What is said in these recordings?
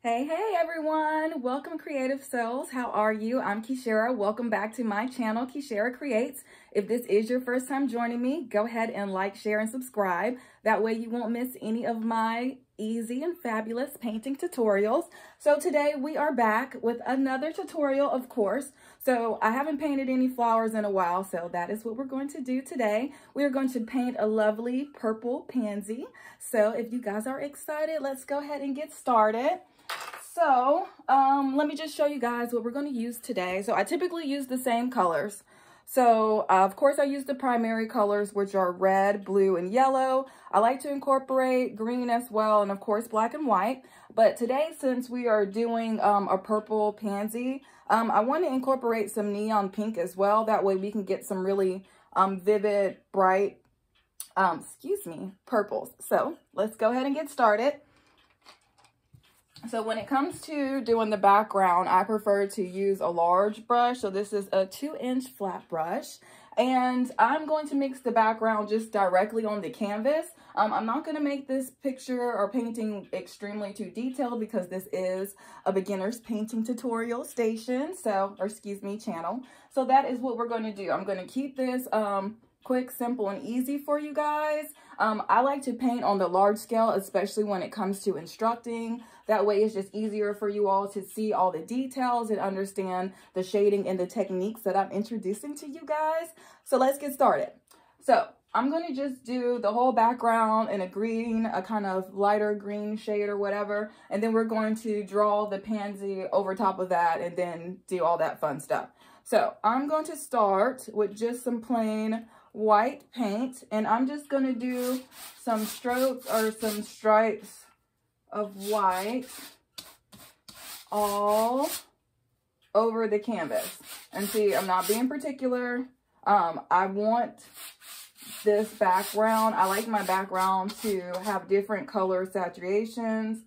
Hey everyone, welcome Creative Souls. How are you? I'm Kicherra. Welcome back to my channel, Kicherra Creates. If this is your first time joining me, go ahead and like, share, and subscribe. That way you won't miss any of my easy and fabulous painting tutorials. So today we are back with another tutorial, of course. So I haven't painted any flowers in a while, so that is what we're going to do today. We are going to paint a lovely purple pansy. So if you guys are excited, let's go ahead and get started. So let me just show you guys what we're going to use today. So I typically use the same colors. So of course I use the primary colors, which are red, blue, and yellow. I like to incorporate green as well, and of course black and white. But today, since we are doing a purple pansy, I want to incorporate some neon pink as well. That way we can get some really vivid, bright, purples. So let's go ahead and get started. So when it comes to doing the background, I prefer to use a large brush. So this is a 2-inch flat brush. And I'm going to mix the background just directly on the canvas. I'm not going to make this picture or painting extremely too detailed because this is a beginner's painting tutorial station. Channel. So that is what we're going to do. I'm going to keep this quick, simple, and easy for you guys. I like to paint on the large scale, especially when it comes to instructing. That way it's just easier for you all to see all the details and understand the shading and the techniques that I'm introducing to you guys. So let's get started. So I'm going to just do the whole background in a kind of lighter green shade or whatever. And then we're going to draw the pansy over top of that and then do all that fun stuff. So I'm going to start with just some plain white paint, and I'm just going to do some strokes or some stripes of white all over the canvas. And see, I'm not being particular. I want this background, I like my background to have different color saturation,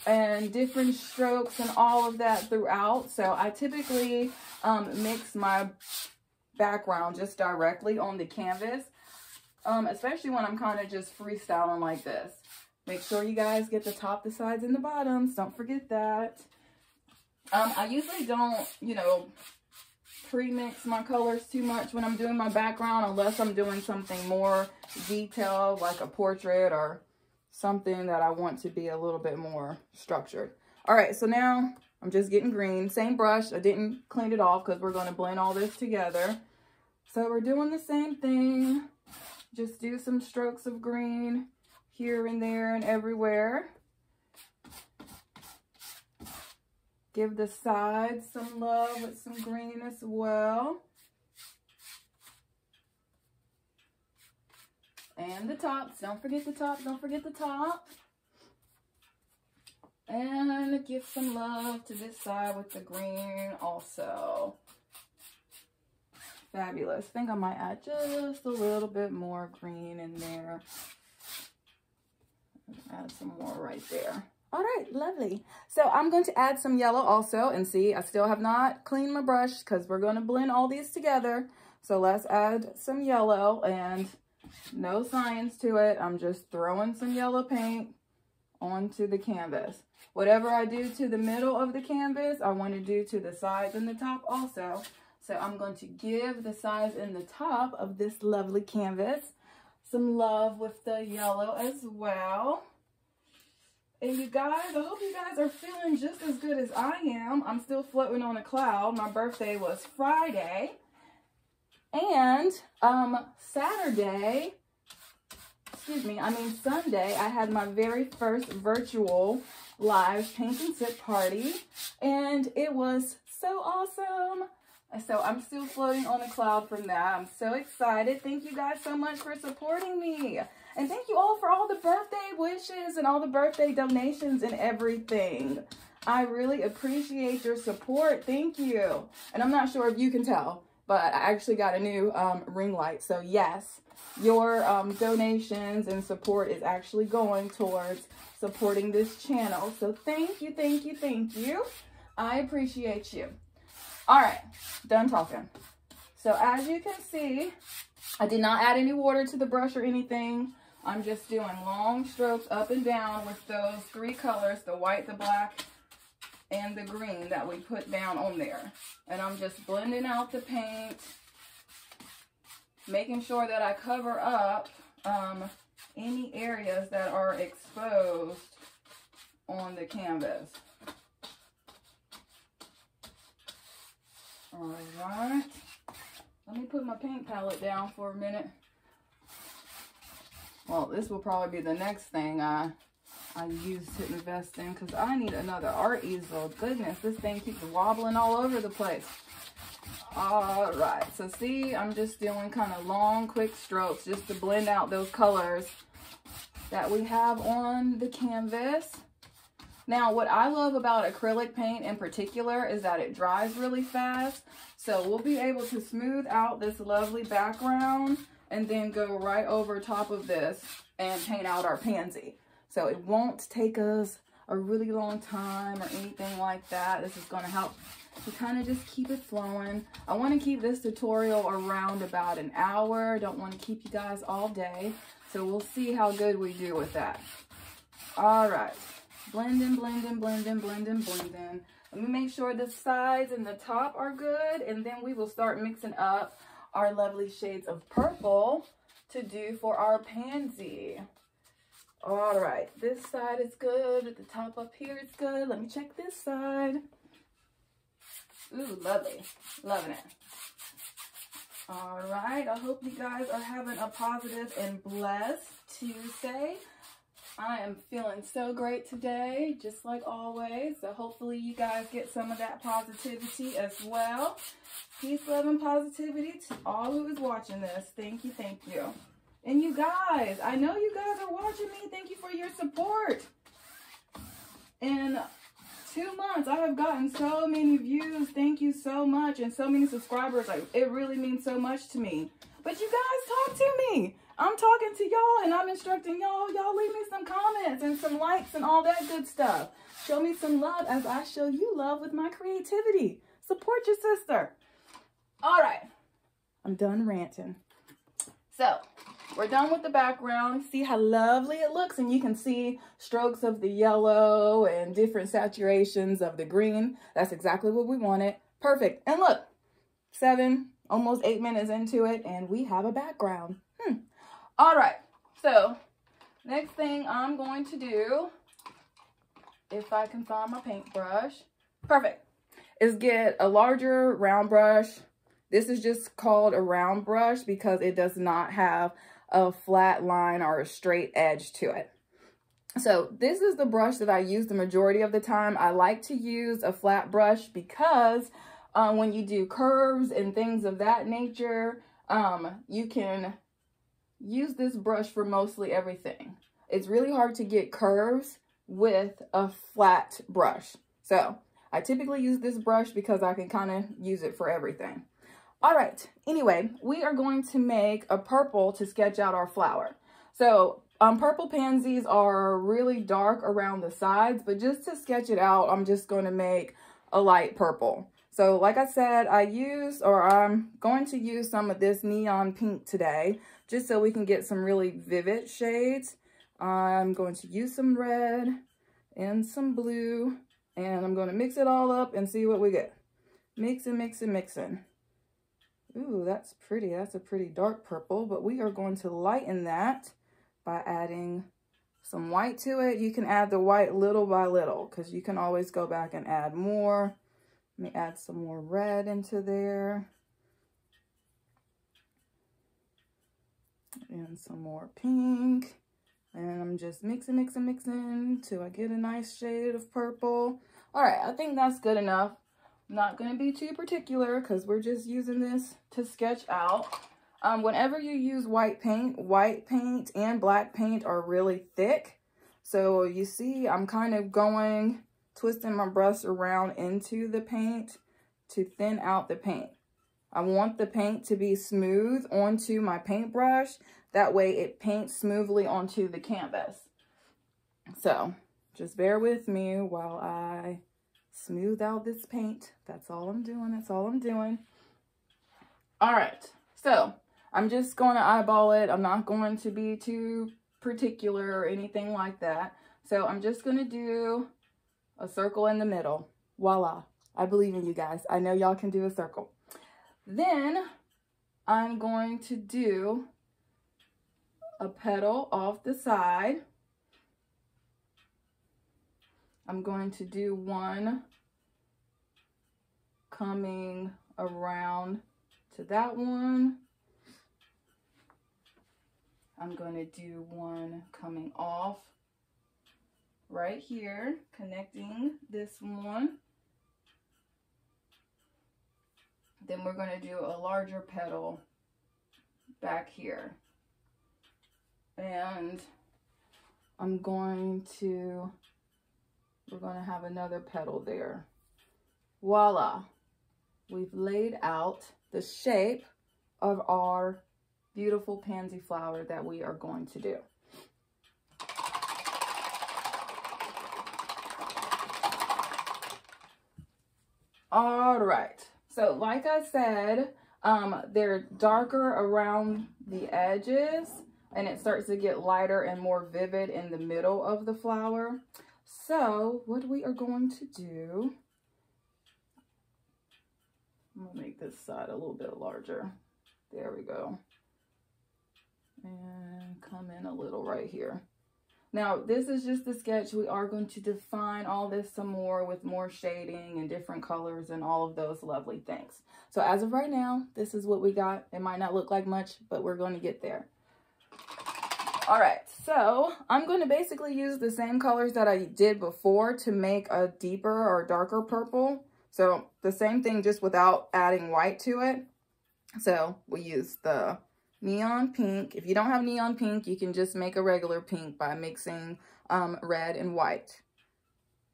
and different strokes and all of that throughout. So I typically mix my background just directly on the canvas, especially when I'm kind of just freestyling like this. Make sure you guys get the top, the sides, and the bottoms. Don't forget that. I usually don't, pre-mix my colors too much when I'm doing my background, unless I'm doing something more detailed, like a portrait or something that I want to be a little bit more structured. All right, so now I'm just getting green. Same brush. I didn't clean it off because we're going to blend all this together. So we're doing the same thing. Just do some strokes of green here and there and everywhere. Give the sides some love with some green as well. And the tops. Don't forget the top. Don't forget the top. And give some love to this side with the green also. Fabulous. I think I might add just a little bit more green in there. Add some more right there. All right, lovely. So I'm going to add some yellow also. And see, I still have not cleaned my brush because we're going to blend all these together. So let's add some yellow, and no science to it. I'm just throwing some yellow paint onto the canvas. Whatever I do to the middle of the canvas, I want to do to the sides and the top also. So I'm going to give the sides and the top of this lovely canvas some love with the yellow as well. And you guys, I hope you guys are feeling just as good as I am. I'm still floating on a cloud. My birthday was Friday. And Sunday, I had my very first virtual live paint and sip party. And it was so awesome. So I'm still floating on a cloud from that. I'm so excited. Thank you guys so much for supporting me. And thank you all for all the birthday wishes and all the birthday donations and everything. I really appreciate your support. Thank you. And I'm not sure if you can tell, but I actually got a new ring light. So yes, your donations and support is actually going towards supporting this channel. So thank you, thank you, thank you. I appreciate you. All right, done talking. So as you can see, I did not add any water to the brush or anything. I'm just doing long strokes up and down with those three colors, the white, the black, and the green that we put down on there. And I'm just blending out the paint, making sure that I cover up any areas that are exposed on the canvas. All right, let me put my paint palette down for a minute. Well, this will probably be the next thing I use to invest in, because I need another art easel. Goodness, this thing keeps wobbling all over the place. All right, so see, I'm just doing kind of long, quick strokes just to blend out those colors that we have on the canvas. Now, what I love about acrylic paint in particular is that it dries really fast. So we'll be able to smooth out this lovely background and then go right over top of this and paint out our pansy. So it won't take us a really long time or anything like that. This is going to help to kind of just keep it flowing. I want to keep this tutorial around about an hour. Don't want to keep you guys all day. So we'll see how good we do with that. All right. Blending, blending, blending, blending, blending. Let me make sure the sides and the top are good, and then we will start mixing up our lovely shades of purple to do for our pansy. All right, this side is good. At the top up here is good. Let me check this side. Ooh, lovely. Loving it. All right, I hope you guys are having a positive and blessed Tuesday. I am feeling so great today, just like always. So hopefully you guys get some of that positivity as well. Peace, love, and positivity to all who is watching this. Thank you, thank you. And you guys, I know you guys are watching me. Thank you for your support. In 2 months, I have gotten so many views. Thank you so much. And so many subscribers. It really means so much to me. But you guys talk to me. I'm talking to y'all and I'm instructing y'all. Y'all leave me some comments and some likes and all that good stuff. Show me some love as I show you love with my creativity. Support your sister. All right. I'm done ranting. So we're done with the background. See how lovely it looks, and you can see strokes of the yellow and different saturations of the green. That's exactly what we wanted. Perfect. And look, 7, almost 8 minutes into it, and we have a background. All right. So next thing I'm going to do, if I can find my paintbrush, perfect, is get a larger round brush. This is just called a round brush because it does not have a flat line or a straight edge to it. So this is the brush that I use the majority of the time. I like to use a flat brush because when you do curves and things of that nature, you can use this brush for mostly everything. It's really hard to get curves with a flat brush. So I typically use this brush because I can kind of use it for everything. All right, anyway, we are going to make a purple to sketch out our flower. So purple pansies are really dark around the sides, but just to sketch it out, I'm just going to make a light purple. So like I said, I'm going to use some of this neon pink today, just so we can get some really vivid shades. I'm going to use some red and some blue, and I'm going to mix it all up and see what we get. Mixing, mixing, mixing. Ooh, that's pretty. That's a pretty dark purple, but we are going to lighten that by adding some white to it. You can add the white little by little because you can always go back and add more. Let me add some more red into there. And some more pink. And I'm just mixing, mixing, mixing till I get a nice shade of purple. All right, I think that's good enough. I'm not going to be too particular because we're just using this to sketch out. Whenever you use white paint and black paint are really thick. So you see, I'm kind of twisting my brush around into the paint to thin out the paint. I want the paint to be smooth onto my paintbrush. That way it paints smoothly onto the canvas. So just bear with me while I smooth out this paint. That's all I'm doing. That's all I'm doing. All right. So I'm just going to eyeball it. I'm not going to be too particular or anything like that. So I'm just going to do a circle in the middle. Voila. I believe in you guys. I know y'all can do a circle. Then I'm going to do a petal off the side. I'm going to do one coming around to that one. I'm going to do one coming off right here, connecting this one. Then we're going to do a larger petal back here. And we're going to have another petal there. Voila. We've laid out the shape of our beautiful pansy flower that we are going to do. All right. So like I said, they're darker around the edges, and it starts to get lighter and more vivid in the middle of the flower. So what we are going to do, I'm gonna make this side a little bit larger. There we go. And come in a little right here. Now, this is just a sketch. We are going to define all this some more with more shading and different colors and all of those lovely things. So as of right now, this is what we got. It might not look like much, but we're going to get there. All right, so I'm going to basically use the same colors that I did before to make a deeper or darker purple. So the same thing, just without adding white to it. So we use the neon pink. If you don't have neon pink, you can just make a regular pink by mixing red and white.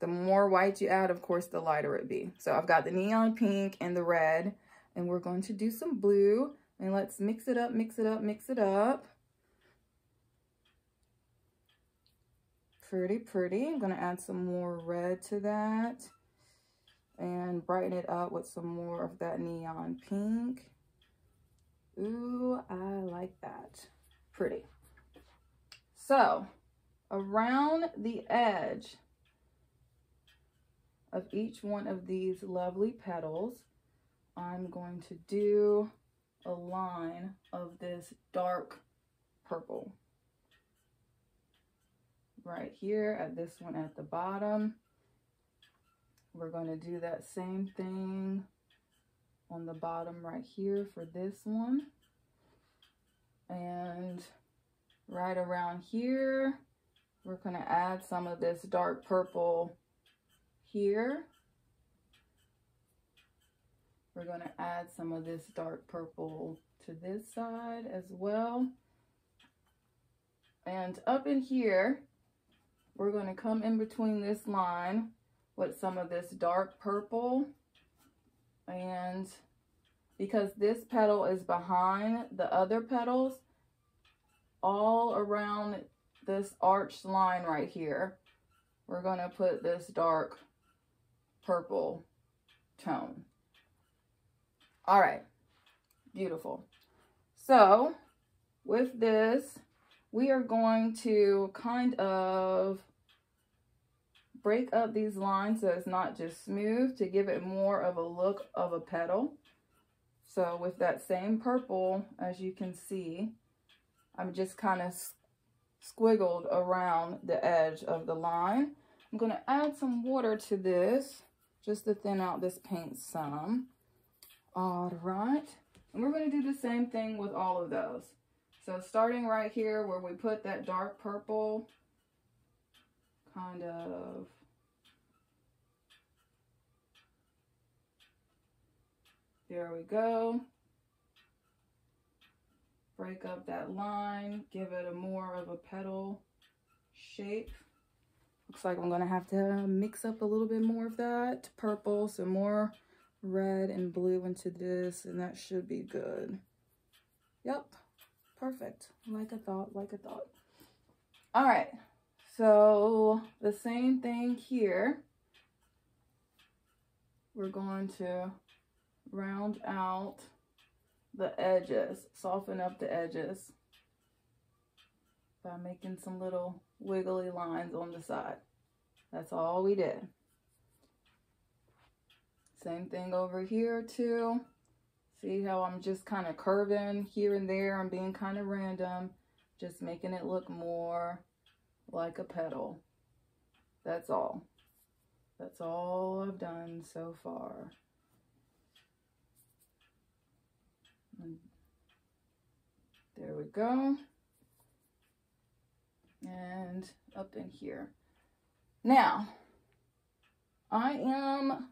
The more white you add, of course, the lighter it be. So I've got the neon pink and the red, and we're going to do some blue. And let's mix it up, mix it up, mix it up. Pretty, pretty. I'm going to add some more red to that and brighten it up with some more of that neon pink. Ooh, I like that. Pretty. So, around the edge of each one of these lovely petals, I'm going to do a line of this dark purple. Right here at this one at the bottom. We're going to do that same thing on the bottom right here for this one. And right around here, we're going to add some of this dark purple here. We're going to add some of this dark purple to this side as well. And up in here, we're going to come in between this line with some of this dark purple. And because this petal is behind the other petals, all around this arched line right here, we're going to put this dark purple tone. All right, beautiful. So with this, we are going to kind of break up these lines so it's not just smooth, to give it more of a look of a petal. So with that same purple, as you can see, I'm just kind of squiggled around the edge of the line. I'm going to add some water to this just to thin out this paint some. All right. And we're going to do the same thing with all of those. So starting right here where we put that dark purple, kind of there we go. Break up that line, give it a more of a petal shape. Looks like I'm gonna have to mix up a little bit more of that purple, some more red and blue into this, and that should be good. Yep, perfect. Like I thought, like I thought. All right, so the same thing here. We're going to round out the edges, soften up the edges by making some little wiggly lines on the side. That's all we did. Same thing over here too. See how I'm just kind of curving here and there. I'm being kind of random, just making it look more like a petal. That's all. That's all I've done so far. And there we go. And up in here. Now,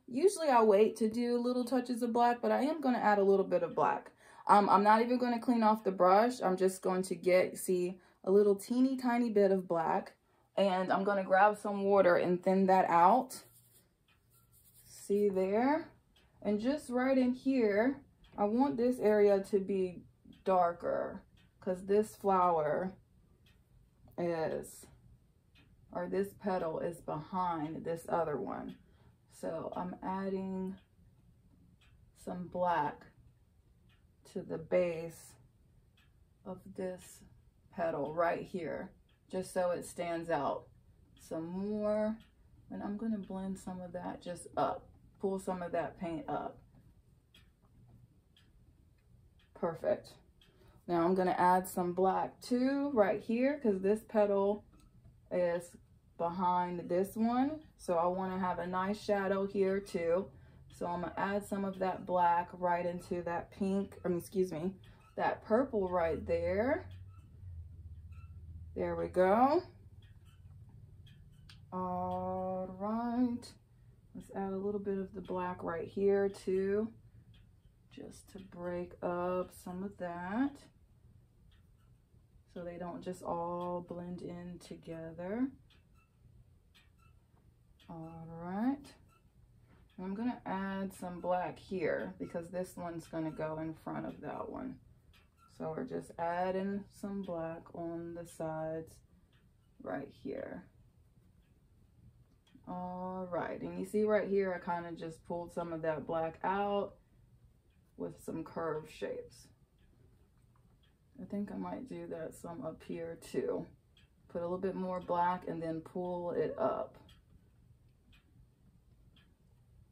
usually I wait to do little touches of black, but I am going to add a little bit of black. I'm not even going to clean off the brush. I'm just going to see a little teeny tiny bit of black, and I'm going to grab some water and thin that out. See there? And just right in here, I want this area to be darker because this flower is, or this petal is behind this other one. So I'm adding some black to the base of this petal right here, just so it stands out some more. And I'm going to blend some of that just up, pull some of that paint up. Perfect. Now I'm going to add some black too right here because this petal is behind this one, so I want to have a nice shadow here too. So I'm gonna add some of that black right into that pink, that purple right there. There we go. All right, let's add a little bit of the black right here too, just to break up some of that so they don't just all blend in together. All right, I'm gonna add some black here because this one's gonna go in front of that one. So we're just adding some black on the sides right here. All right, and you see right here, I kind of just pulled some of that black out with some curved shapes. I think I might do that some up here too. Put a little bit more black and then pull it up.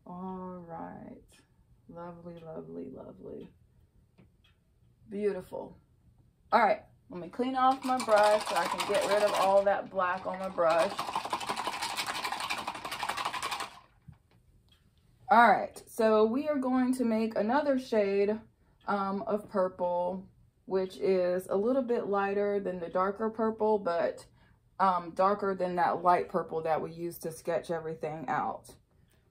All right, lovely, lovely, lovely. Beautiful. All right, let me clean off my brush so I can get rid of all that black on my brush. All right, so we are going to make another shade of purple, which is a little bit lighter than the darker purple, but darker than that light purple that we used to sketch everything out.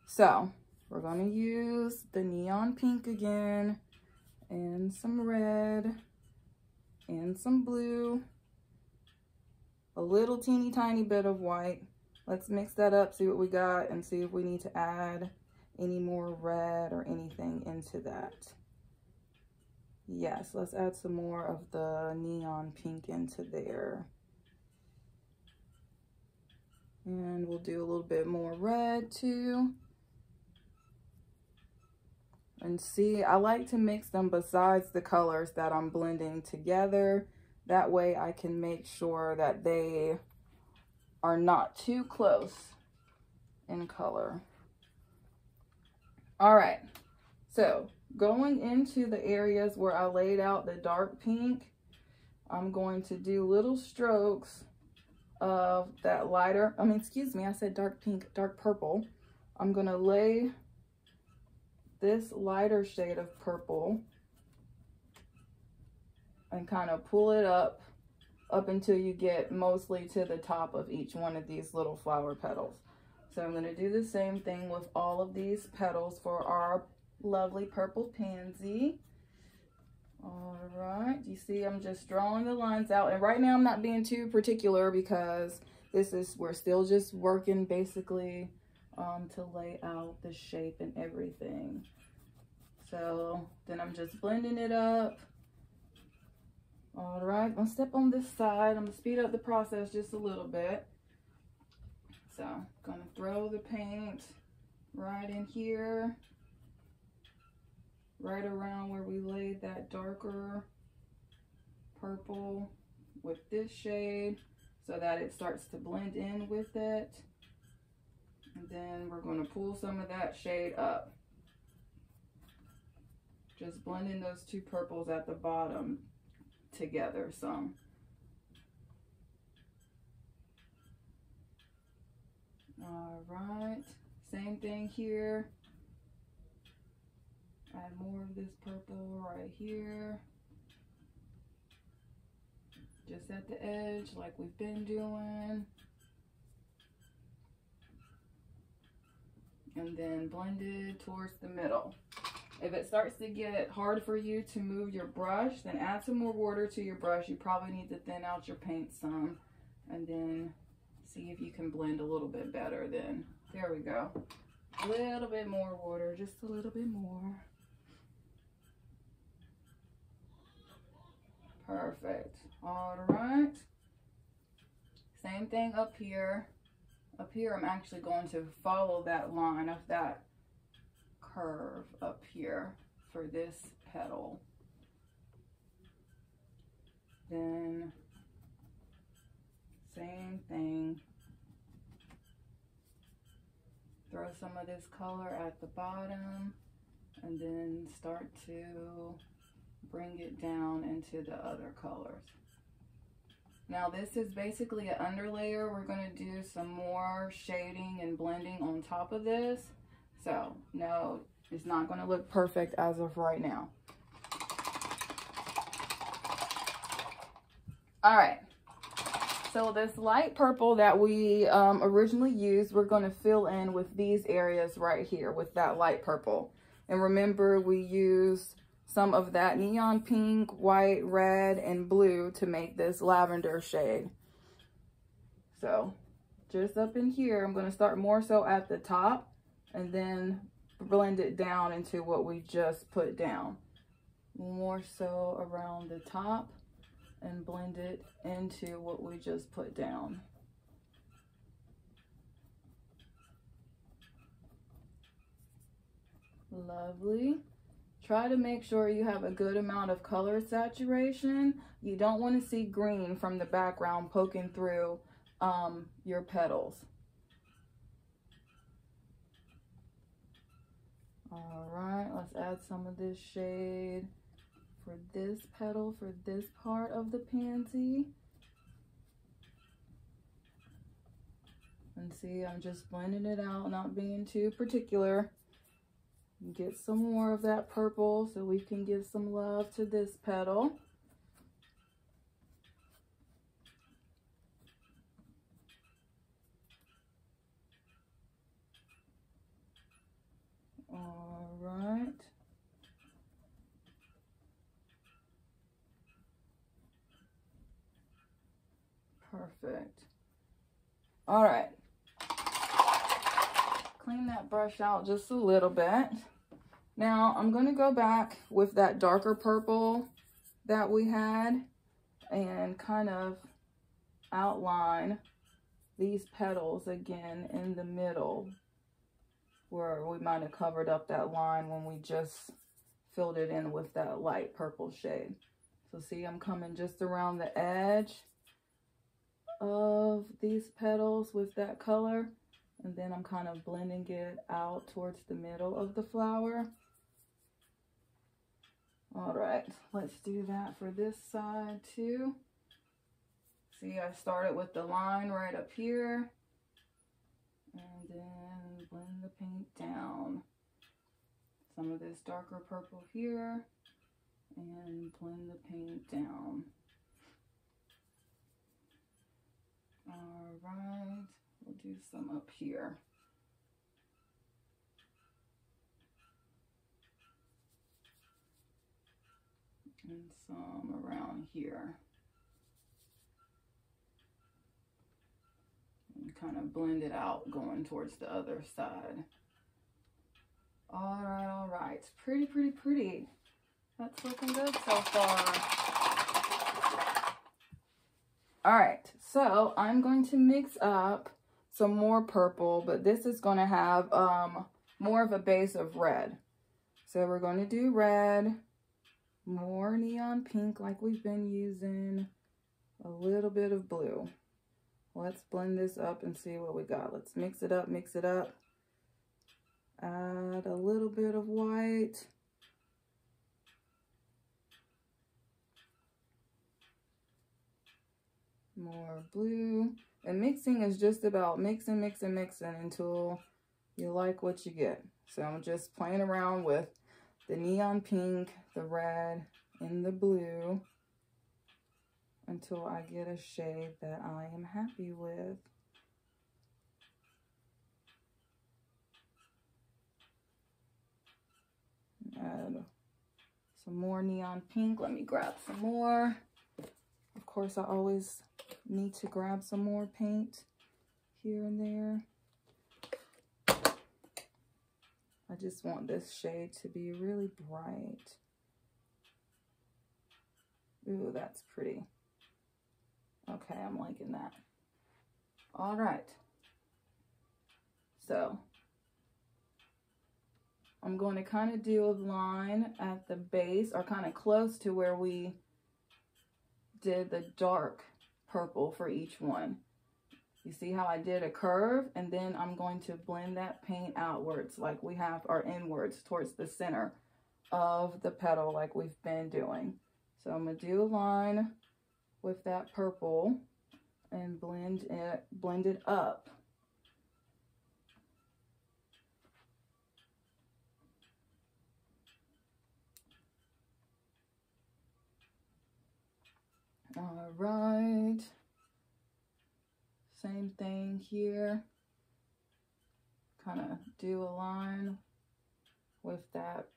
So we're going to use the neon pink again, and some red, and some blue, a little teeny tiny bit of white. Let's mix that up, see what we got, and see if we need to add any more red or anything into that. Yes, let's add some more of the neon pink into there. And we'll do a little bit more red too. And see, I like to mix them besides the colors that I'm blending together. That way I can make sure that they are not too close in color. All right, so going into the areas where I laid out the dark pink, I'm going to do little strokes of that lighter, I said dark pink, dark purple. I'm gonna lay this lighter shade of purple and kind of pull it up until you get mostly to the top of each one of these little flower petals. So I'm going to do the same thing with all of these petals for our lovely purple pansy. All right, you see I'm just drawing the lines out, and right now I'm not being too particular because we're still just working basically to lay out the shape and everything. So then I'm just blending it up. All right, I'm gonna step on this side. I'm gonna speed up the process just a little bit. So I'm gonna throw the paint right in here, right around where we laid that darker purple with this shade so that it starts to blend in with it. And then we're going to pull some of that shade up. Just blending those two purples at the bottom together some. All right, same thing here. Add more of this purple right here. Just at the edge like we've been doing. And then blend it towards the middle. If it starts to get hard for you to move your brush, then add some more water to your brush. You probably need to thin out your paint some. And then see if you can blend a little bit better then. There we go. A little bit more water, just a little bit more. Perfect. All right. Same thing up here. Up here, I'm actually going to follow that line of that curve up here for this petal. Then same thing. Throw some of this color at the bottom and then start to bring it down into the other colors. Now this is basically an underlayer. We're going to do some more shading and blending on top of this. So no, it's not going to look perfect as of right now. All right. So this light purple that we originally used, we're going to fill in with these areas right here with that light purple. And remember, we used some of that neon pink, white, red, and blue to make this lavender shade. So just up in here, I'm going to start more so at the top and then blend it down into what we just put down. More so around the top and blend it into what we just put down. Lovely. Try to make sure you have a good amount of color saturation. You don't want to see green from the background poking through your petals. All right, let's add some of this shade for this petal, for this part of the pansy. And see, I'm just blending it out, not being too particular. Get some more of that purple so we can give some love to this petal. All right. Perfect. All right. Clean that brush out just a little bit. Now I'm going to go back with that darker purple that we had and kind of outline these petals again in the middle where we might have covered up that line when we just filled it in with that light purple shade. So see, I'm coming just around the edge of these petals with that color, and then I'm kind of blending it out towards the middle of the flower. All right, let's do that for this side too. See, I started with the line right up here, and then blend the paint down. Some of this darker purple here, and blend the paint down. All right, we'll do some up here. And some around here. And kind of blend it out going towards the other side. All right. It's pretty, pretty, pretty. That's looking good so far. All right, so I'm going to mix up some more purple, but this is going to have more of a base of red. So we're going to do red, more neon pink like we've been using, a little bit of blue. Let's blend this up and see what we got. Let's mix it up, mix it up. Add a little bit of white. More blue. And mixing is just about mixing, mixing, mixing until you like what you get. So I'm just playing around with the neon pink, the red, and the blue until I get a shade that I am happy with. Add some more neon pink. Let me grab some more. Of course, I always need to grab some more paint here and there. I just want this shade to be really bright. Ooh, that's pretty. Okay, I'm liking that. All right. So I'm going to kind of do a line at the base, or kind of close to where we did the dark purple for each one. You see how I did a curve, and then I'm going to blend that paint outwards like we have, or inwards towards the center of the petal like we've been doing. So I'm going to do a line with that purple and blend it up. All right. Same thing here. Kind of do a line with that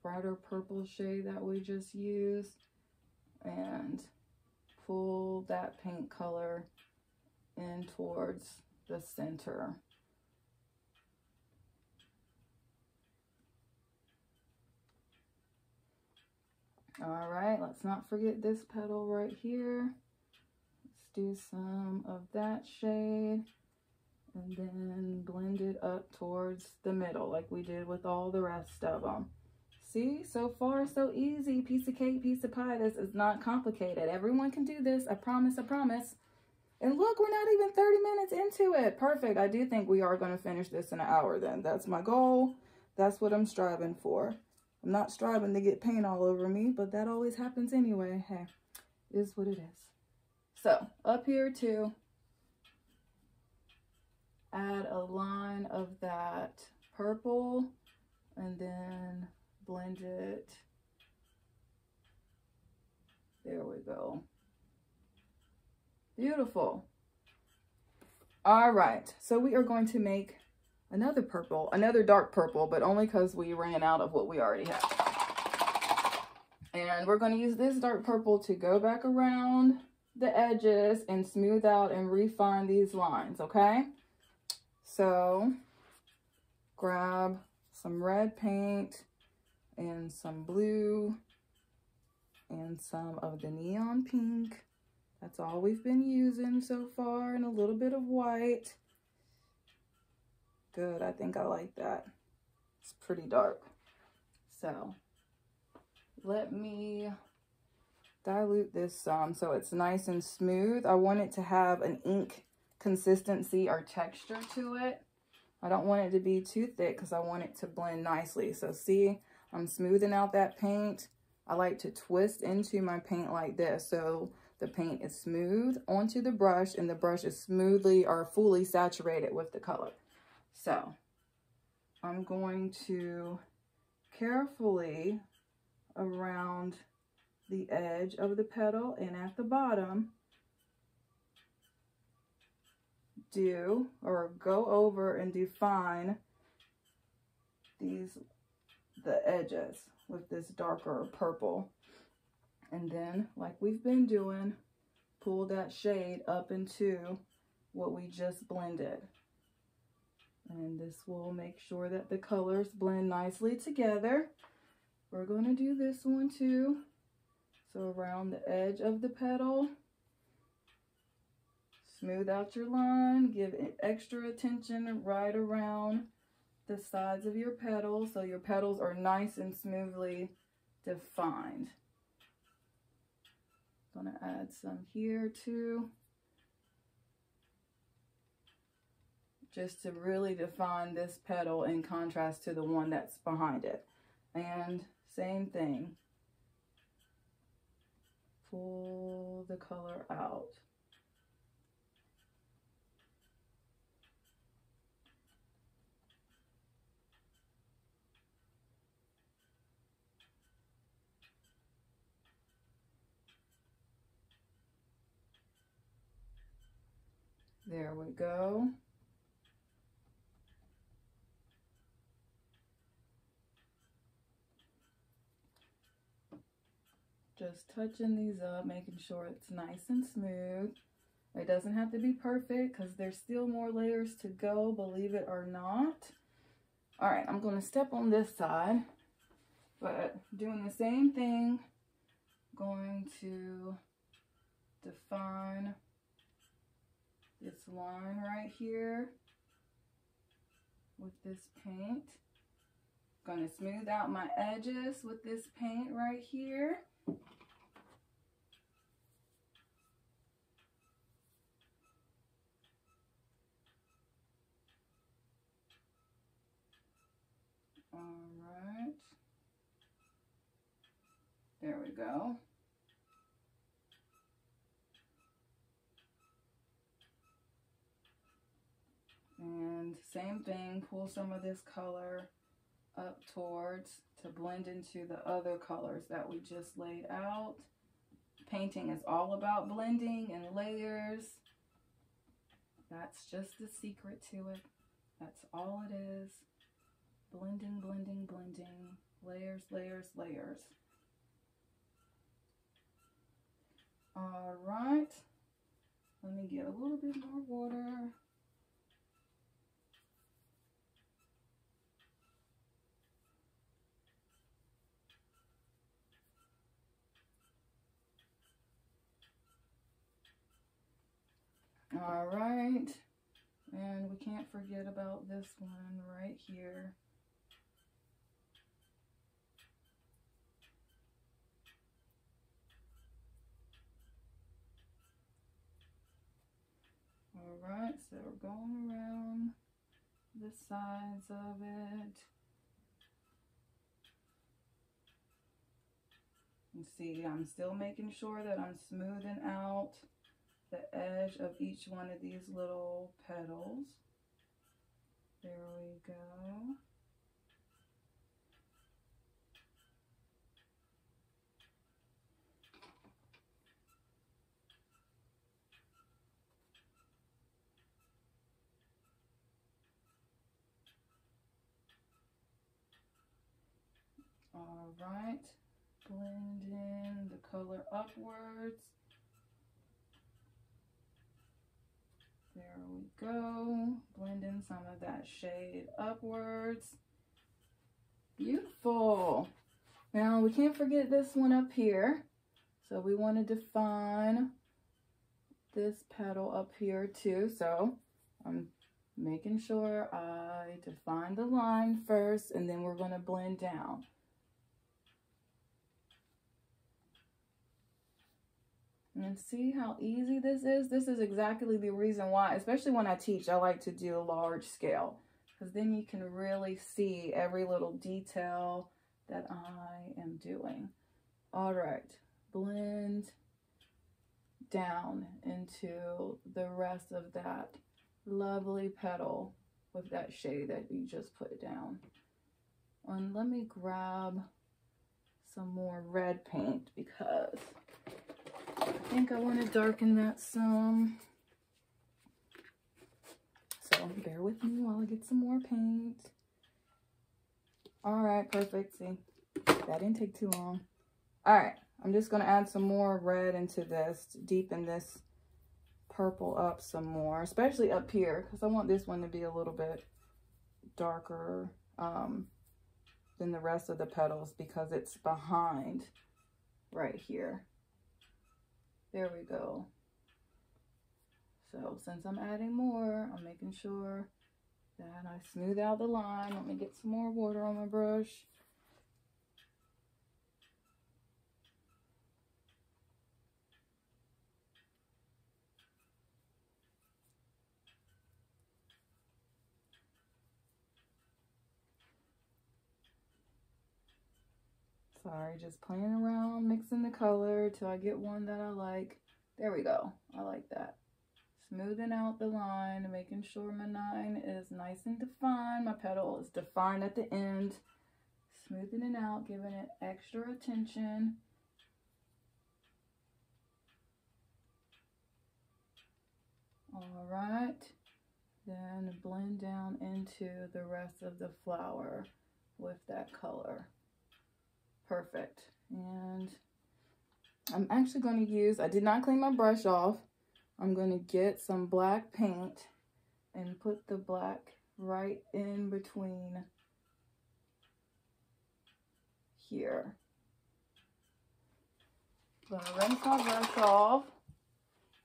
brighter purple shade that we just used and pull that paint color in towards the center. All right, let's not forget this petal right here. Let's do some of that shade and then blend it up towards the middle like we did with all the rest of them. See, so far so easy. Piece of cake, piece of pie. This is not complicated. Everyone can do this. I promise, I promise. And look, we're not even 30 minutes into it. Perfect. I do think we are going to finish this in an hour then. That's my goal. That's what I'm striving for. I'm not striving to get paint all over me, but that always happens anyway. Hey, it is what it is. So up here too, add a line of that purple and then blend it. There we go. Beautiful. All right, so we are going to make another purple, another dark purple, but only because we ran out of what we already have. And we're going to use this dark purple to go back around the edges and smooth out and refine these lines, okay? So grab some red paint and some blue and some of the neon pink. That's all we've been using so far, and a little bit of white. Good, I think I like that. It's pretty dark. So let me dilute this some so it's nice and smooth. I want it to have an ink consistency or texture to it. I don't want it to be too thick because I want it to blend nicely. So see, I'm smoothing out that paint. I like to twist into my paint like this so the paint is smooth onto the brush and the brush is smoothly or fully saturated with the color. So I'm going to carefully around the edge of the petal and at the bottom do or go over and define the edges with this darker purple. And then, like we've been doing, pull that shade up into what we just blended. And this will make sure that the colors blend nicely together. We're going to do this one too. So around the edge of the petal, smooth out your line, give it extra attention right around the sides of your petals so your petals are nice and smoothly defined. Gonna add some here too, just to really define this petal in contrast to the one that's behind it. And same thing, pull the color out. There we go. Just touching these up, making sure it's nice and smooth. It doesn't have to be perfect because there's still more layers to go, believe it or not. All right, I'm going to step on this side, but doing the same thing, going to define this line right here with this paint. Going to smooth out my edges with this paint right here. All right, there we go. And same thing, pull some of this color up towards to blend into the other colors that we just laid out. Painting is all about blending and layers. That's just the secret to it. That's all it is. Blending, blending, blending. Layers, layers, layers. All right. Let me get a little bit more water. All right, and we can't forget about this one right here. All right, so we're going around the sides of it. And see, I'm still making sure that I'm smoothing out the edge of each one of these little petals. There we go. All right, blend in the color upwards. There we go. Blend in some of that shade upwards. Beautiful. Now we can't forget this one up here. So we want to define this petal up here too. So I'm making sure I define the line first, and then we're going to blend down. And see how easy this is? This is exactly the reason why, especially when I teach, I like to do a large scale, because then you can really see every little detail that I am doing. All right, blend down into the rest of that lovely petal with that shade that you just put down. And let me grab some more red paint because I think I want to darken that some. So bear with me while I get some more paint. All right, perfect. See, that didn't take too long. All right, I'm just going to add some more red into this to deepen this purple up some more, especially up here, because I want this one to be a little bit darker than the rest of the petals because it's behind right here. There we go. So since I'm adding more, I'm making sure that I smooth out the line. Let me get some more water on my brush. Sorry, just playing around, mixing the color till I get one that I like. There we go. I like that. Smoothing out the line and making sure my line is nice and defined. My petal is defined at the end. Smoothing it out, giving it extra attention. All right. Then blend down into the rest of the flower with that color. Perfect. And I'm actually going to use, I did not clean my brush off. I'm going to get some black paint and put the black right in between here. I'm going to rinse my brush off.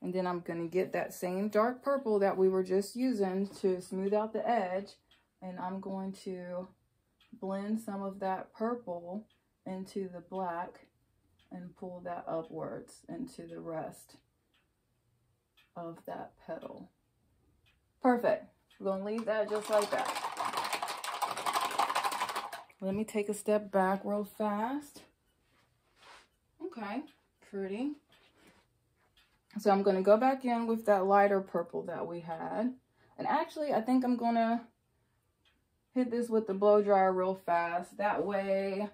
And then I'm going to get that same dark purple that we were just using to smooth out the edge. And I'm going to blend some of that purple into the black and pull that upwards into the rest of that petal. Perfect. We're going to leave that just like that. Let me take a step back real fast. Okay, pretty. So I'm going to go back in with that lighter purple that we had. And actually, I think I'm going to hit this with the blow dryer real fast. That way,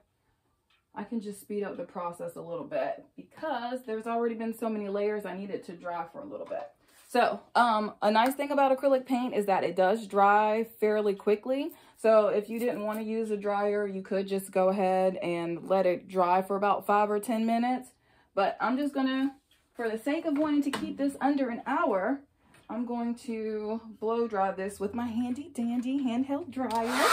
I can just speed up the process a little bit because there's already been so many layers. I need it to dry for a little bit. So, a nice thing about acrylic paint is that it does dry fairly quickly. So if you didn't want to use a dryer, you could just go ahead and let it dry for about 5 or 10 minutes. But I'm just going to, for the sake of wanting to keep this under an hour, I'm going to blow dry this with my handy dandy handheld dryer.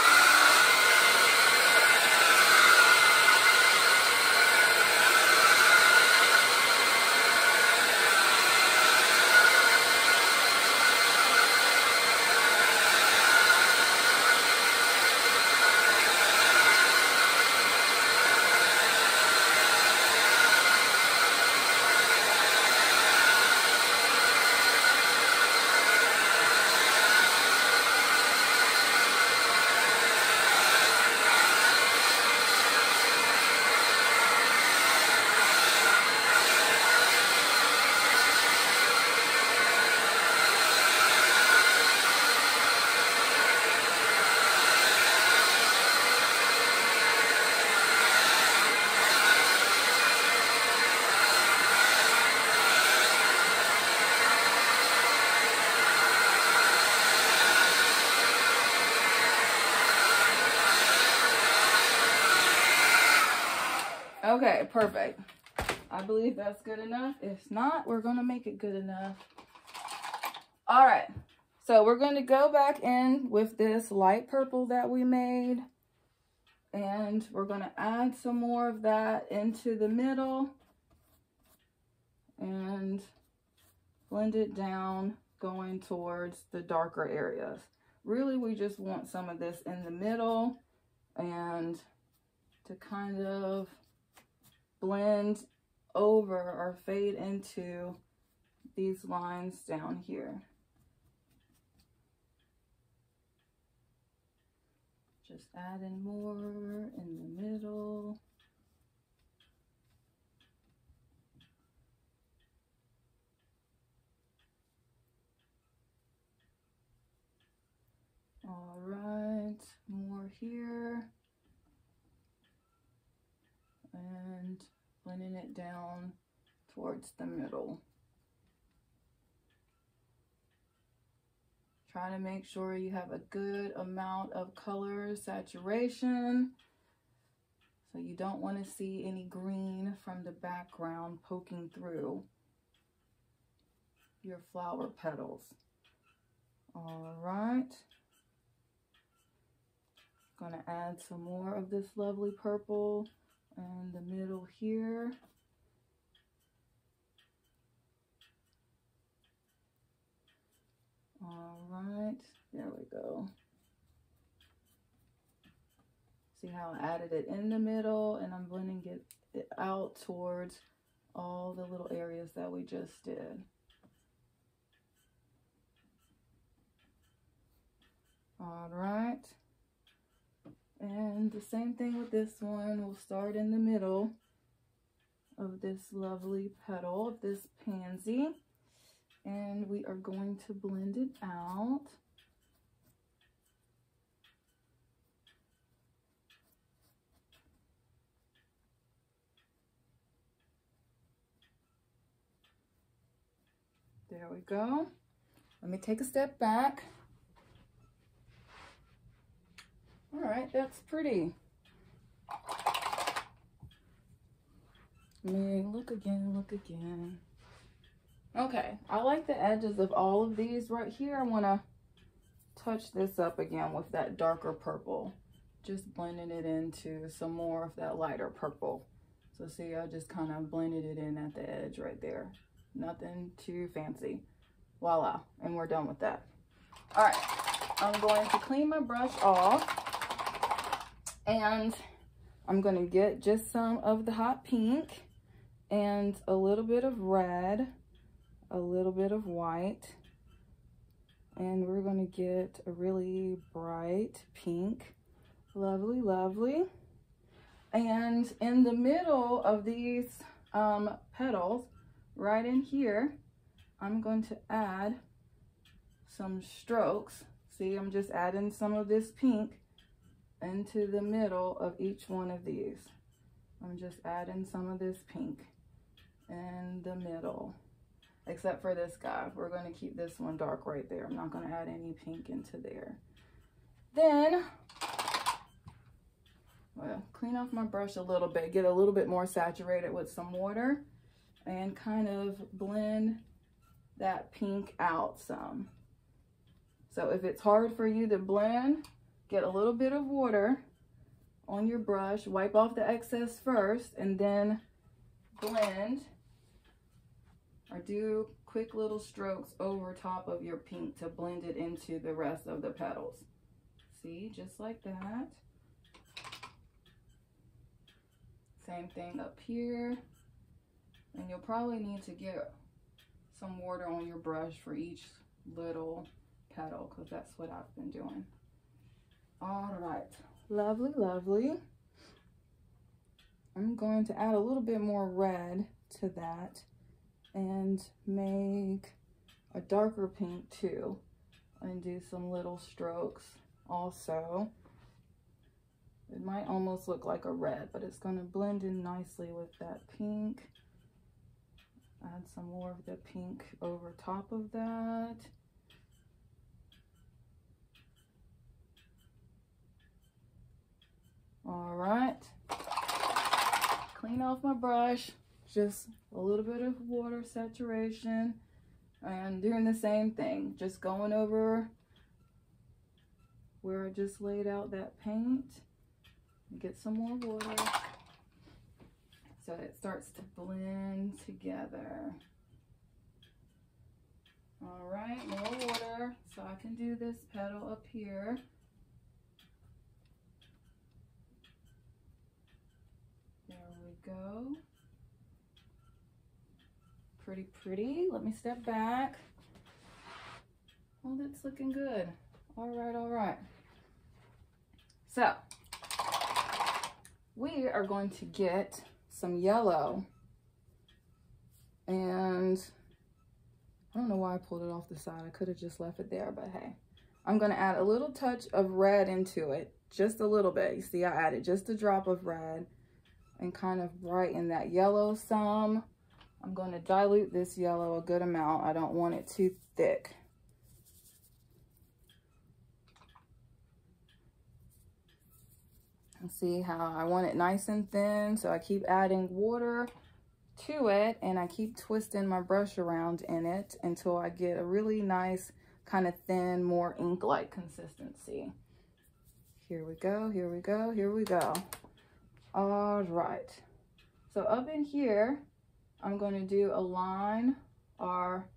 Okay, perfect. I believe that's good enough. If not, we're going to make it good enough. All right. So we're going to go back in with this light purple that we made. And we're going to add some more of that into the middle. And blend it down going towards the darker areas. Really, we just want some of this in the middle and to kind of blend over or fade into these lines down here. Just adding more in the middle. All right, more here. And blending it down towards the middle. Try to make sure you have a good amount of color saturation. So you don't want to see any green from the background poking through your flower petals. All right. Gonna add some more of this lovely purple in the middle here. All right, there we go. See how I added it in the middle and I'm blending it out towards all the little areas that we just did. All right. And And the same thing with this one. We'll start in the middle of this lovely petal of this pansy. And we are going to blend it out. There we go. Let me take a step back. All right, that's pretty. Let me look again, look again. Okay, I like the edges of all of these right here. I want to touch this up again with that darker purple. Just blending it into some more of that lighter purple. So see, I just kind of blended it in at the edge right there. Nothing too fancy. Voila, and we're done with that. All right, I'm going to clean my brush off, and I'm going to get just some of the hot pink and a little bit of red, a little bit of white, and we're going to get a really bright pink. Lovely, lovely. And in the middle of these petals, right in here, I'm going to add some strokes. See, I'm just adding some of this pink into the middle of each one of these. I'm just adding some of this pink in the middle, except for this guy. We're going to keep this one dark right there. I'm not going to add any pink into there. Then, well, clean off my brush a little bit, get a little bit more saturated with some water, and kind of blend that pink out some. So if it's hard for you to blend, get a little bit of water on your brush, wipe off the excess first, and then blend or do quick little strokes over top of your pink to blend it into the rest of the petals. See, just like that. Same thing up here. And you'll probably need to get some water on your brush for each little petal, because that's what I've been doing. All right, lovely, lovely. I'm going to add a little bit more red to that and make a darker pink too, and do some little strokes also. It might almost look like a red, but it's going to blend in nicely with that pink. Add some more of the pink over top of that. All right. Clean off my brush. Just a little bit of water saturation. And doing the same thing. Just going over where I just laid out that paint. Get some more water, so it starts to blend together. All right, more water, so I can do this petal up here. There we go. Pretty, pretty. Let me step back. Oh, that's looking good. All right, all right. So, we are going to get some yellow, and I don't know why I pulled it off the side. I could have just left it there, but hey. I'm going to add a little touch of red into it, just a little bit. You see, I added just a drop of red and kind of brighten that yellow some. I'm going to dilute this yellow a good amount. I don't want it too thick. See how I want it nice and thin, so I keep adding water to it, and I keep twisting my brush around in it until I get a really nice kind of thin, more ink-like consistency. Here we go, here we go, here we go. All right, so up in here I'm going to do a line, or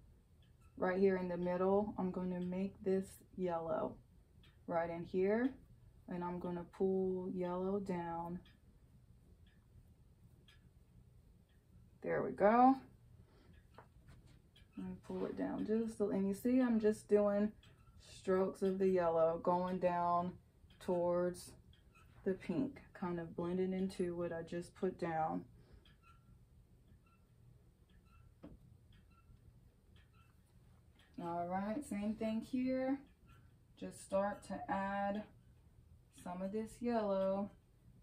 right here in the middle I'm going to make this yellow right in here. And I'm going to pull yellow down. There we go. And pull it down just so, and you see I'm just doing strokes of the yellow going down towards the pink, kind of blending into what I just put down. All right, same thing here. Just start to add some of this yellow,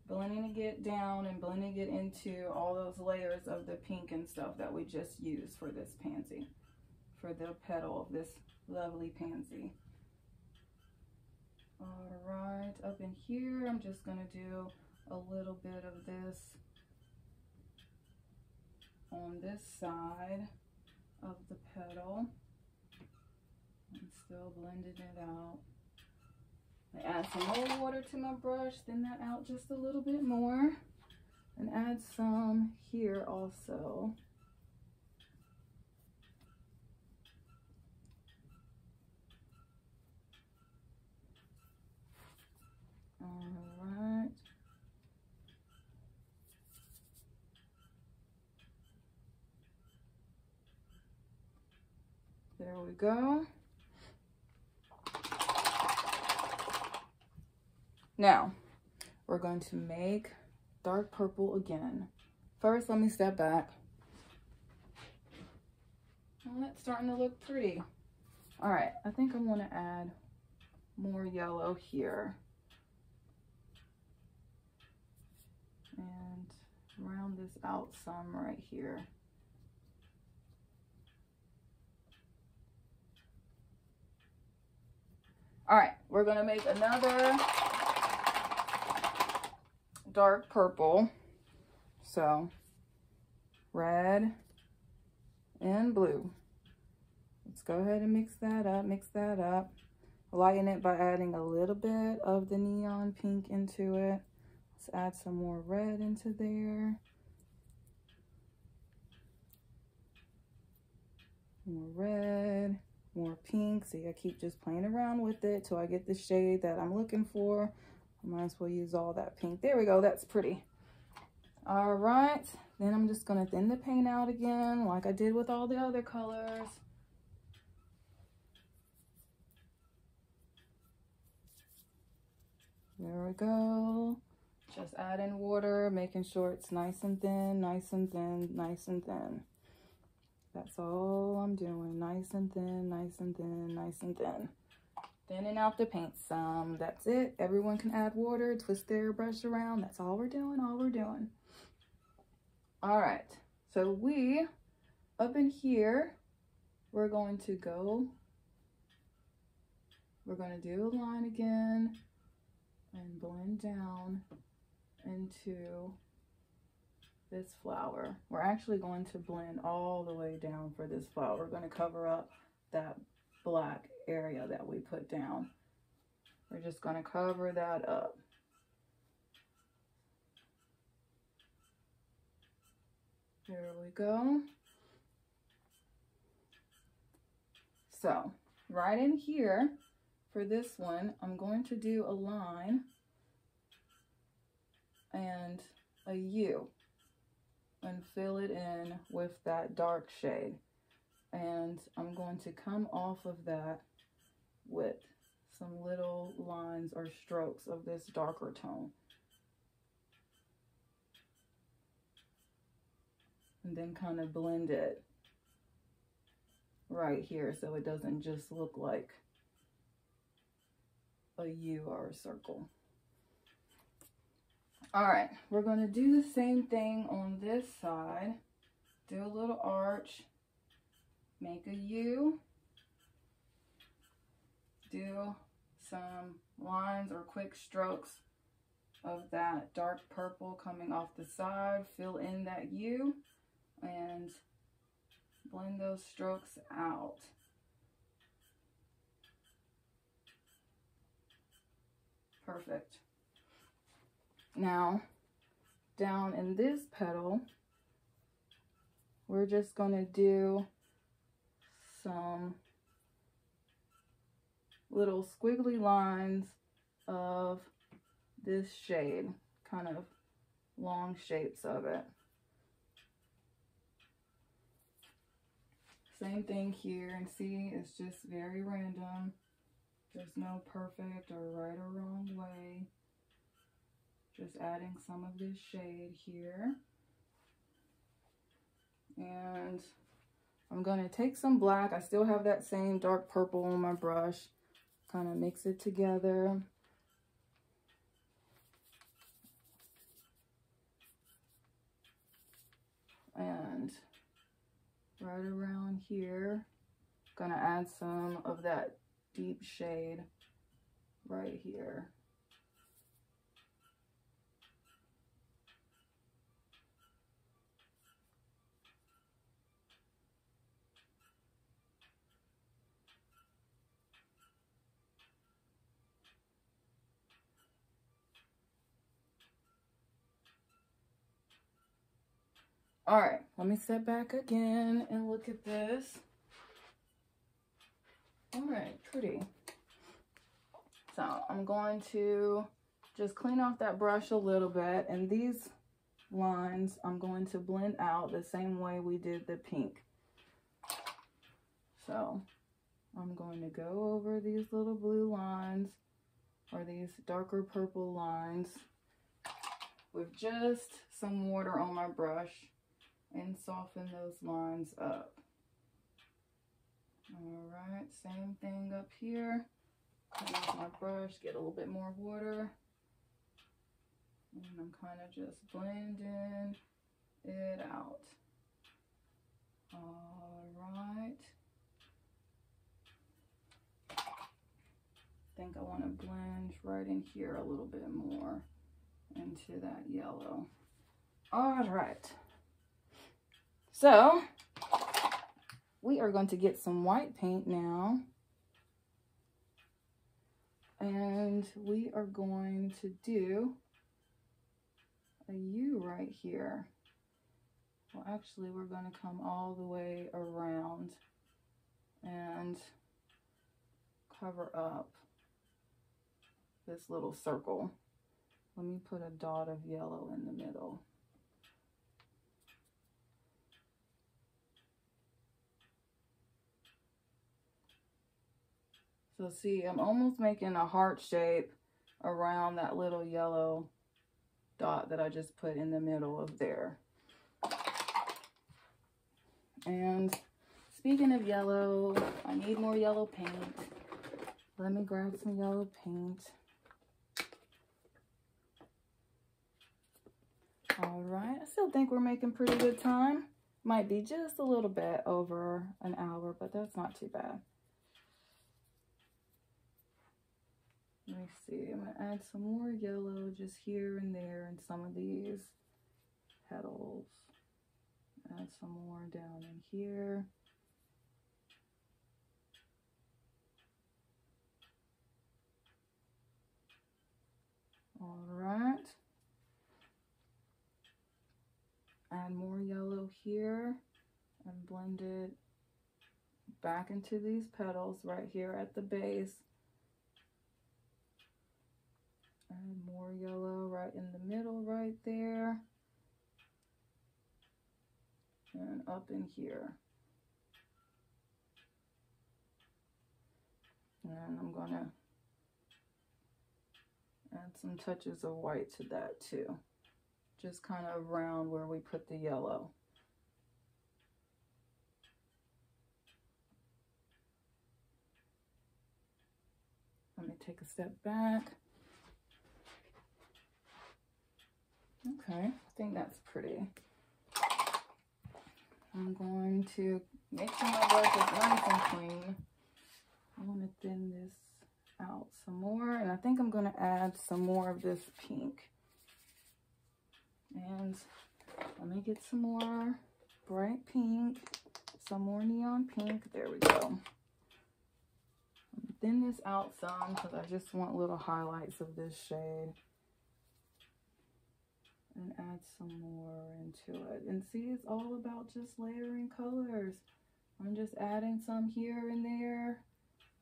blending it down and blending it into all those layers of the pink and stuff that we just used for this pansy, for the petal of this lovely pansy. All right, up in here, I'm just gonna do a little bit of this on this side of the petal. I'm still blending it out. I add some more water to my brush, thin that out just a little bit more, and add some here also. All right. There we go. Now, we're going to make dark purple again. First, let me step back. Well, that's starting to look pretty. All right, I think I'm gonna add more yellow here. And round this out some right here. All right, we're gonna make another dark purple. So red and blue. Let's go ahead and mix that up. Lighten it by adding a little bit of the neon pink into it. Let's add some more red into there. More red, more pink. See, I keep just playing around with it till I get the shade that I'm looking for. I might as well use all that pink. There we go, that's pretty. All right, then I'm just gonna thin the paint out again like I did with all the other colors. There we go. Just adding water, making sure it's nice and thin, nice and thin, nice and thin. That's all I'm doing, nice and thin, nice and thin, nice and thin. Thinning out the paint some, that's it. Everyone can add water, twist their brush around. That's all we're doing, all we're doing. All right, so we, up in here, we're going to do a line again and blend down into this flower. We're actually going to blend all the way down for this flower. We're going to cover up that black area that we put down. We're just going to cover that up. There we go. So right in here for this one, I'm going to do a line and a U and fill it in with that dark shade. And I'm going to come off of that with some little lines or strokes of this darker tone. And then kind of blend it right here so it doesn't just look like a U or a circle. All right, we're going to do the same thing on this side. Do a little arch, make a U, do some lines or quick strokes of that dark purple coming off the side, fill in that U, and blend those strokes out. Perfect. Now, down in this petal, we're just going to do some little squiggly lines of this shade, kind of long shapes of it. Same thing here, and see, it's just very random. There's no perfect or right or wrong way. Just adding some of this shade here. And I'm going to take some black. I still have that same dark purple on my brush. Kind of mix it together. And right around here, gonna add some of that deep shade right here. All right, let me step back again and look at this. All right, pretty. So I'm going to just clean off that brush a little bit, and these lines I'm going to blend out the same way we did the pink. So I'm going to go over these little blue lines, or these darker purple lines, with just some water on my brush and soften those lines up. All right, same thing up here. Use my brush, get a little bit more water, and I'm kind of just blending it out. All right. I think I want to blend right in here a little bit more into that yellow. All right. So we are going to get some white paint now. And we are going to do a U right here. Well, actually, we're going to come all the way around and cover up this little circle. Let me put a dot of yellow in the middle. So see, I'm almost making a heart shape around that little yellow dot that I just put in the middle of there. And speaking of yellow, I need more yellow paint. Let me grab some yellow paint. All right, I still think we're making pretty good time. Might be just a little bit over an hour, but that's not too bad. Let me see, I'm gonna add some more yellow just here and there in some of these petals. Add some more down in here. All right. Add more yellow here and blend it back into these petals right here at the base. Add more yellow right in the middle right there. And up in here. And I'm gonna add some touches of white to that too. Just kind of around where we put the yellow. Let me take a step back. Okay, I think that's pretty. I'm going to make sure my brush is nice and clean. I want to thin this out some more, and I think I'm going to add some more of this pink. And let me get some more bright pink, some more neon pink. There we go. Thin this out some because I just want little highlights of this shade. And add some more into it. And see, it's all about just layering colors. I'm just adding some here and there,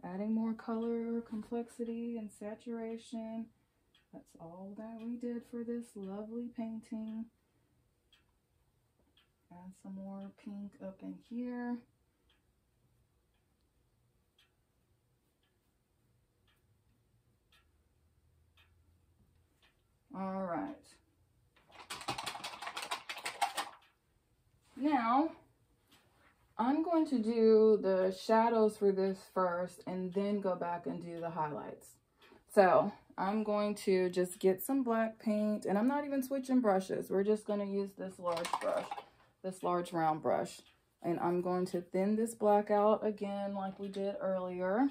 adding more color, complexity, and saturation. That's all that we did for this lovely painting. Add some more pink up in here. All right. going to do the shadows for this first and then go back and do the highlights. So I'm going to just get some black paint, and I'm not even switching brushes. We're just going to use this large brush, this large round brush. And I'm going to thin this black out again like we did earlier.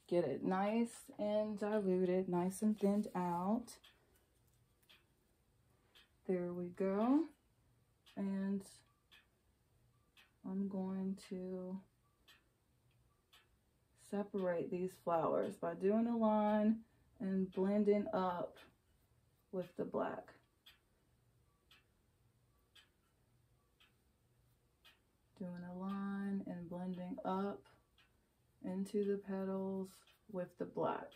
Get it nice and diluted, nice and thinned out. There we go. And I'm going to separate these flowers by doing a line and blending up with the black. Doing a line and blending up into the petals with the black.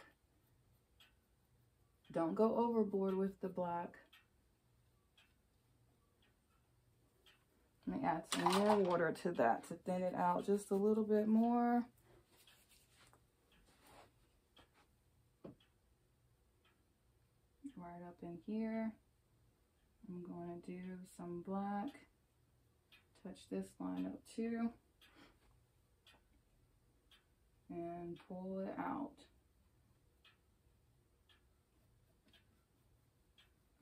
Don't go overboard with the black. Let me add some more water to that to thin it out just a little bit more. Right up in here, I'm going to do some black. Touch this line up too. And pull it out.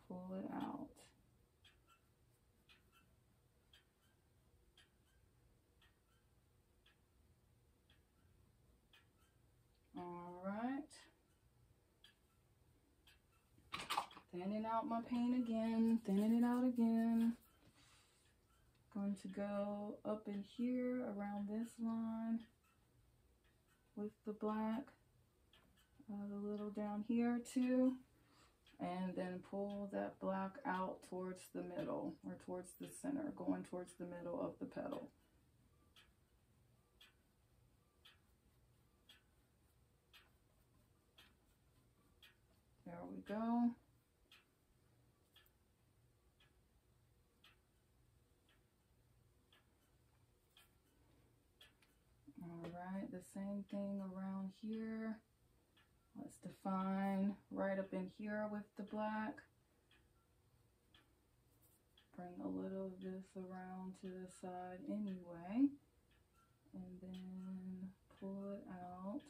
Pull it out. All right. Thinning out my paint again, thinning it out again. Going to go up in here around this line with the black, a little down here too, and then pull that black out towards the middle or towards the center, going towards the middle of the petal. There we go. All right, the same thing around here. Let's define right up in here with the black. Bring a little of this around to the side anyway. And then pull it out.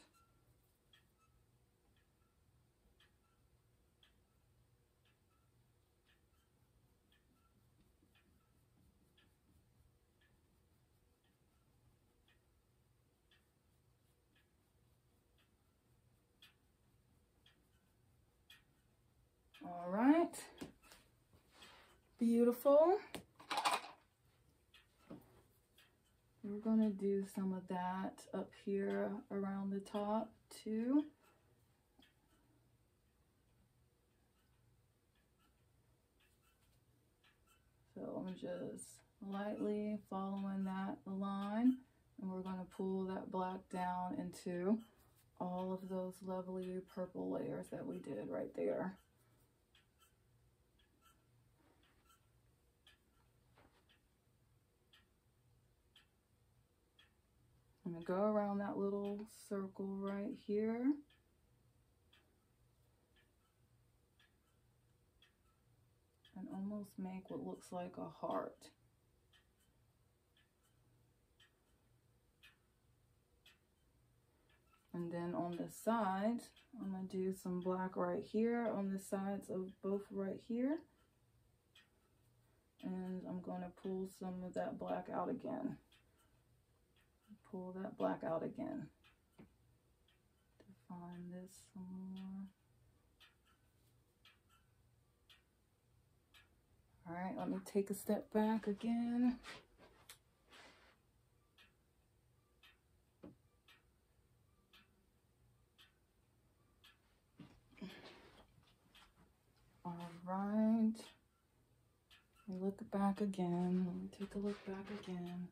All right, beautiful. We're going to do some of that up here around the top too. So I'm just lightly following that line, and we're going to pull that black down into all of those lovely purple layers that we did right there. I'm going to go around that little circle right here. And almost make what looks like a heart. And then on the sides, I'm going to do some black right here on the sides of both right here. And I'm going to pull some of that black out again. Pull that black out again. Define this some more. All right, let me take a step back again. All right. Look back again. Let me take a look back again.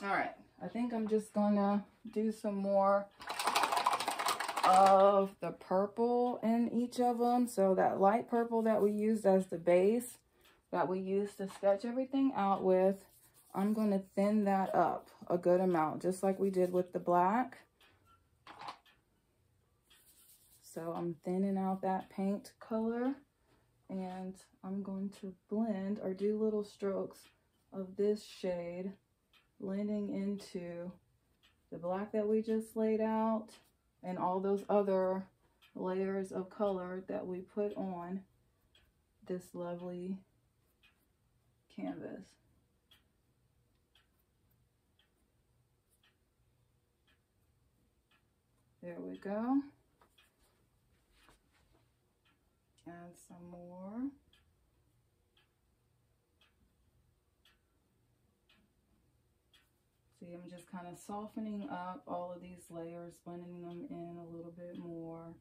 All right, I think I'm just gonna do some more of the purple in each of them. So that light purple that we used as the base, that we used to sketch everything out with, I'm gonna thin that up a good amount, just like we did with the black. So I'm thinning out that paint color And I'm going to blend or do little strokes of this shade, blending into the black that we just laid out and all those other layers of color that we put on this lovely canvas. There we go. Add some more. See, I'm just kind of softening up all of these layers, blending them in a little bit more.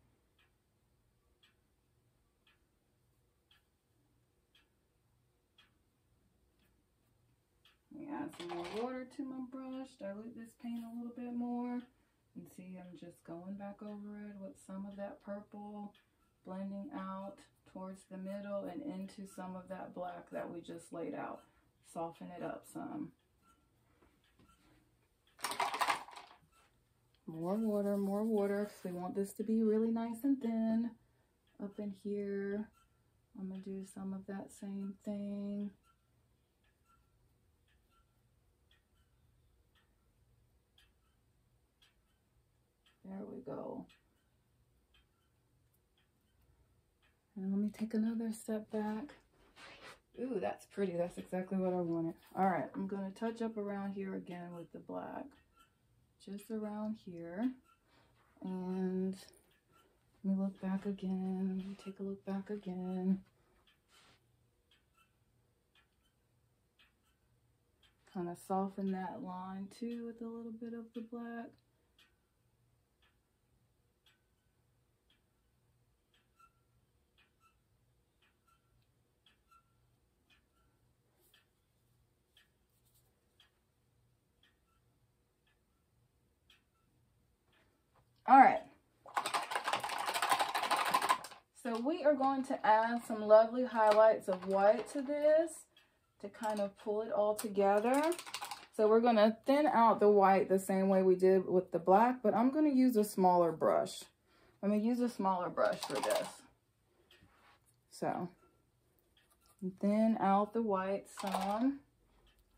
Let me add some more water to my brush, dilute this paint a little bit more. And see, I'm just going back over it with some of that purple, blending out towards the middle and into some of that black that we just laid out. Soften it up some. More water, because we want this to be really nice and thin. Up in here, I'm going to do some of that same thing. There we go. And let me take another step back. Ooh, that's pretty. That's exactly what I wanted. All right, I'm going to touch up around here again with the black. Just around here. And let me look back again. Let me take a look back again. Kind of soften that line too with a little bit of the black. All right, so we are going to add some lovely highlights of white to this to kind of pull it all together. So we're going to thin out the white the same way we did with the black, but I'm going to use a smaller brush. I'm going to use a smaller brush for this. So thin out the white some.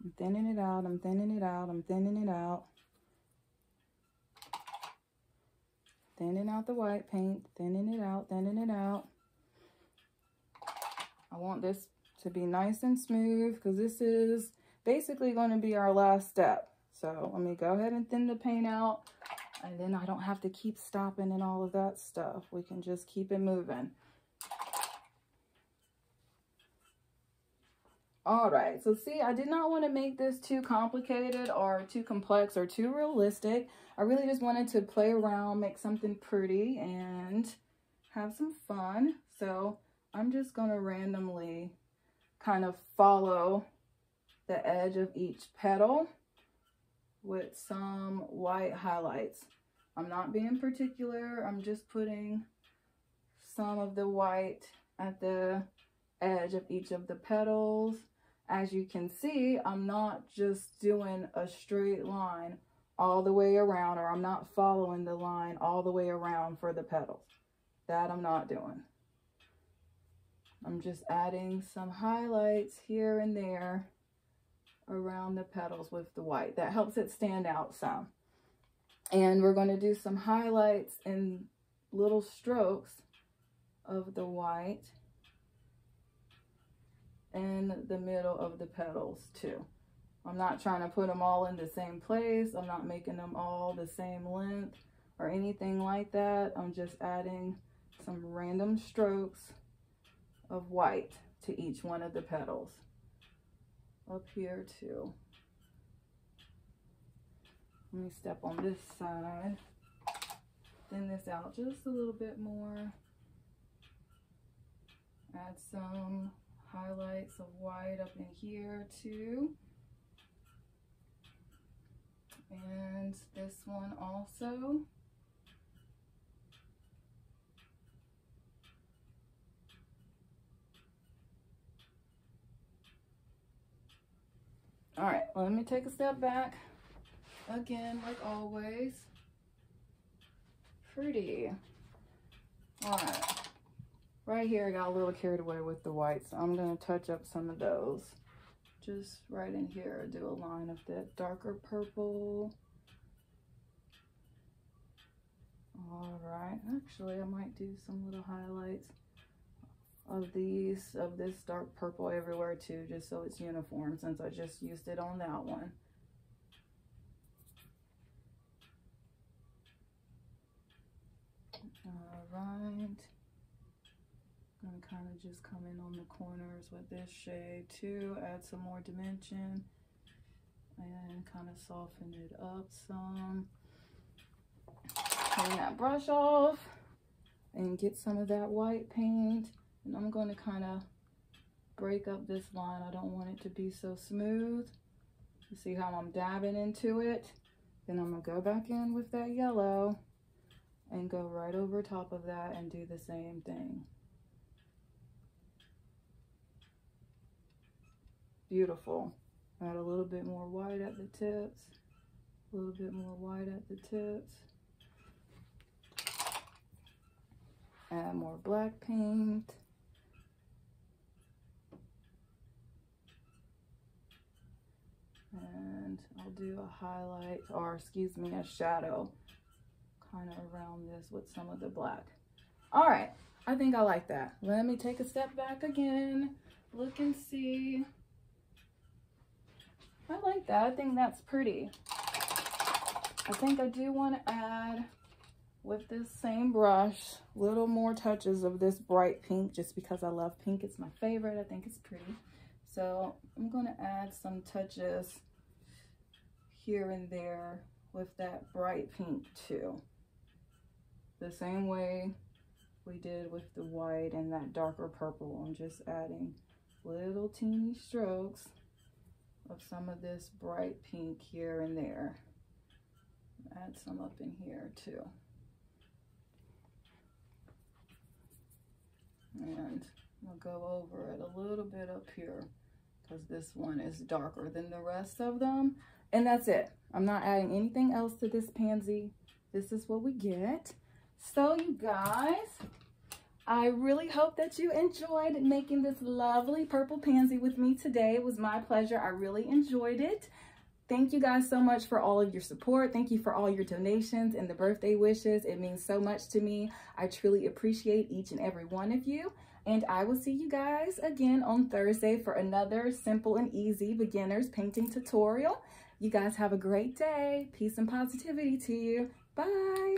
I'm thinning it out, I'm thinning it out, I'm thinning it out. Thinning out the white paint, thinning it out, thinning it out. I want this to be nice and smooth because this is basically going to be our last step. So let me go ahead and thin the paint out, and then I don't have to keep stopping and all of that stuff. We can just keep it moving. All right, so see, I did not want to make this too complicated or too complex or too realistic. I really just wanted to play around, make something pretty, and have some fun. So I'm just going to randomly kind of follow the edge of each petal with some white highlights. I'm not being particular. I'm just putting some of the white at the edge of each of the petals. As you can see, I'm not just doing a straight line all the way around, or I'm not following the line all the way around for the petals. That I'm not doing. I'm just adding some highlights here and there around the petals with the white. That helps it stand out some. And we're going to do some highlights in little strokes of the white in the middle of the petals too. I'm not trying to put them all in the same place. I'm not making them all the same length or anything like that. I'm just adding some random strokes of white to each one of the petals. Up here too. Let me step on this side. Thin this out just a little bit more. Add some highlights of white up in here too. And this one also. All right, well, let me take a step back. Again, like always. Pretty. All right. right here I got a little carried away with the white, so I'm going to touch up some of those. Just right in here, do a line of that darker purple. All right, actually I might do some little highlights of this dark purple everywhere too, just so it's uniform since I just used it on that one. All right, I'm gonna kind of just come in on the corners with this shade too, add some more dimension and kind of soften it up some. Clean that brush off and get some of that white paint, and I'm going to kind of break up this line. I don't want it to be so smooth. You see how I'm dabbing into it? Then I'm going to go back in with that yellow and go right over top of that and do the same thing. Beautiful. Add a little bit more white at the tips, a little bit more white at the tips. Add more black paint. And I'll do a highlight, or excuse me, a shadow kind of around this with some of the black. All right, I think I like that. Let me take a step back again, look and see. I like that. I think that's pretty. I think I do want to add, with this same brush, little more touches of this bright pink, just because I love pink. It's my favorite. I think it's pretty. So I'm going to add some touches here and there with that bright pink too. The same way we did with the white and that darker purple. I'm just adding little teeny strokes of some of this bright pink here and there. Add some up in here too. And I'll go over it a little bit up here because this one is darker than the rest of them. And that's it. I'm not adding anything else to this pansy. This is what we get. So you guys, I really hope that you enjoyed making this lovely purple pansy with me today. It was my pleasure. I really enjoyed it. Thank you guys so much for all of your support. Thank you for all your donations and the birthday wishes. It means so much to me. I truly appreciate each and every one of you. And I will see you guys again on Thursday for another simple and easy beginner's painting tutorial. You guys have a great day. Peace and positivity to you. Bye.